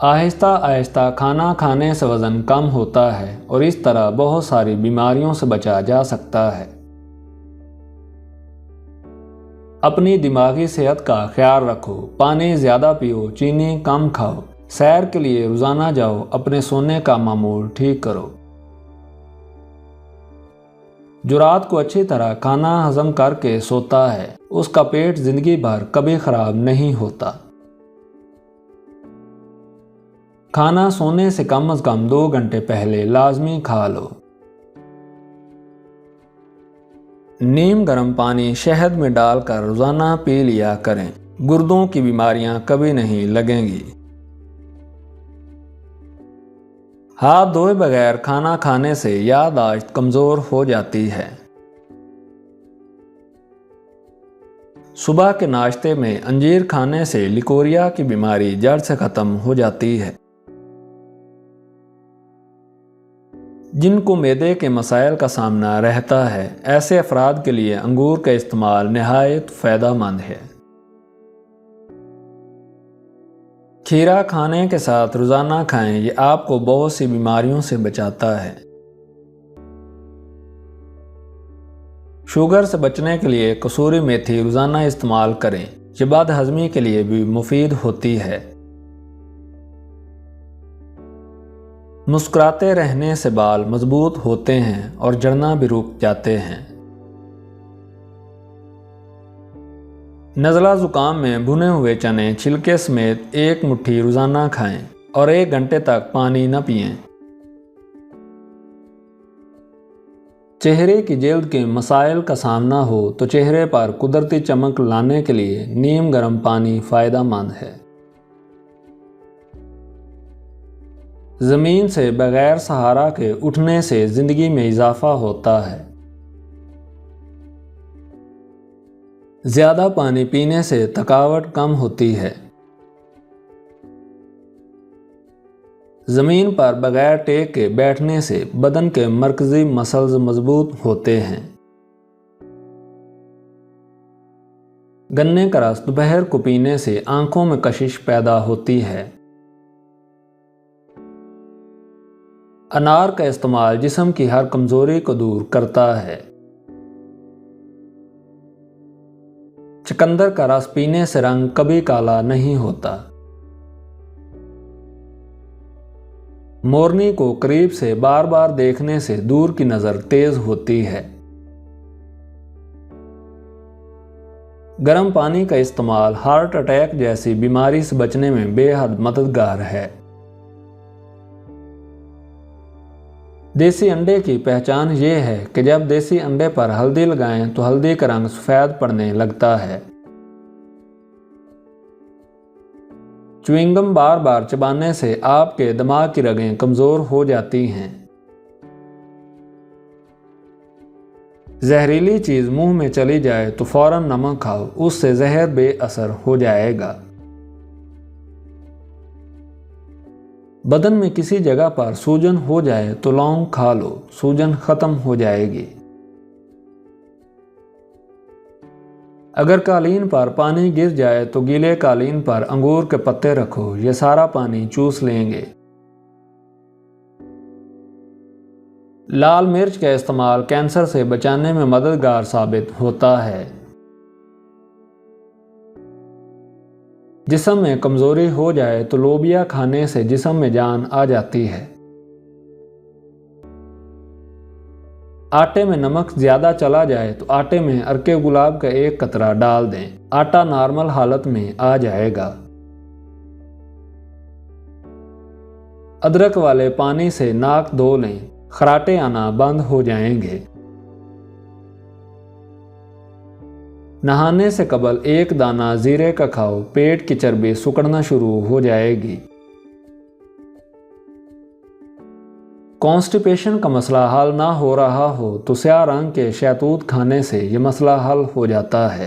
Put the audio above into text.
आहिस्ता आहिस्ता खाना खाने से वज़न कम होता है और इस तरह बहुत सारी बीमारियों से बचा जा सकता है। अपनी दिमागी सेहत का ख्याल रखो, पानी ज़्यादा पियो, चीनी कम खाओ, सैर के लिए रोज़ाना जाओ, अपने सोने का मामूल ठीक करो। जो रात को अच्छी तरह खाना हजम करके सोता है उसका पेट जिंदगी भर कभी खराब नहीं होता। खाना सोने से कम 2 घंटे पहले लाजमी खा लो। नीम गर्म पानी शहद में डालकर रोजाना पी लिया करें, गुर्दों की बीमारियां कभी नहीं लगेंगी। हाथ धोए बगैर खाना खाने से याददाश्त कमज़ोर हो जाती है। सुबह के नाश्ते में अंजीर खाने से लिकोरिया की बीमारी जड़ से ख़त्म हो जाती है। जिनको मैदे के मसाइल का सामना रहता है ऐसे अफराद के लिए अंगूर का इस्तेमाल निहायत फ़ायदेमंद है। खीरा खाने के साथ रोज़ाना खाएं, ये आपको बहुत सी बीमारियों से बचाता है। शुगर से बचने के लिए कसूरी मेथी रोज़ाना इस्तेमाल करें, ये बदहज़मी के लिए भी मुफीद होती है। मुस्कुराते रहने से बाल मजबूत होते हैं और झड़ना भी रुक जाते हैं। नज़ला ज़ुकाम में भुने हुए चने छिलके समेत 1 मुट्ठी रोज़ाना खाएं और 1 घंटे तक पानी न पिएं। चेहरे की जल्द के मसाइल का सामना हो तो चेहरे पर कुदरती चमक लाने के लिए नीम गर्म पानी फ़ायदेमंद है। ज़मीन से बगैर सहारा के उठने से ज़िंदगी में इजाफा होता है। ज़्यादा पानी पीने से थकावट कम होती है। ज़मीन पर बगैर टेक के बैठने से बदन के मरकज़ी मसल्स मजबूत होते हैं। गन्ने का रस दोपहर को पीने से आंखों में कशिश पैदा होती है। अनार का इस्तेमाल जिस्म की हर कमज़ोरी को दूर करता है। चुकंदर का रस पीने से रंग कभी काला नहीं होता। मोरनी को करीब से बार बार देखने से दूर की नज़र तेज होती है। गर्म पानी का इस्तेमाल हार्ट अटैक जैसी बीमारी से बचने में बेहद मददगार है। देसी अंडे की पहचान ये है कि जब देसी अंडे पर हल्दी लगाएं तो हल्दी का रंग सफ़ेद पड़ने लगता है। च्युइंगम बार बार चबाने से आपके दिमाग की रगें कमज़ोर हो जाती हैं। जहरीली चीज़ मुंह में चली जाए तो फ़ौरन नमक खाओ, उससे जहर बेअसर हो जाएगा। बदन में किसी जगह पर सूजन हो जाए तो लौंग खा लो, सूजन ख़त्म हो जाएगी। अगर कालीन पर पानी गिर जाए तो गीले कालीन पर अंगूर के पत्ते रखो, ये सारा पानी चूस लेंगे। लाल मिर्च का इस्तेमाल कैंसर से बचाने में मददगार साबित होता है। जिस्म में कमज़ोरी हो जाए तो लोबिया खाने से जिस्म में जान आ जाती है। आटे में नमक ज़्यादा चला जाए तो आटे में अर्के गुलाब का 1 कतरा डाल दें, आटा नॉर्मल हालत में आ जाएगा। अदरक वाले पानी से नाक धो लें, खराटे आना बंद हो जाएंगे। नहाने से कबल 1 दाना जीरे का खाओ, पेट की चर्बी सुकड़ना शुरू हो जाएगी। कॉन्स्टिपेशन का मसला हल ना हो रहा हो तो स्याह रंग के शहतूत खाने से ये मसला हल हो जाता है।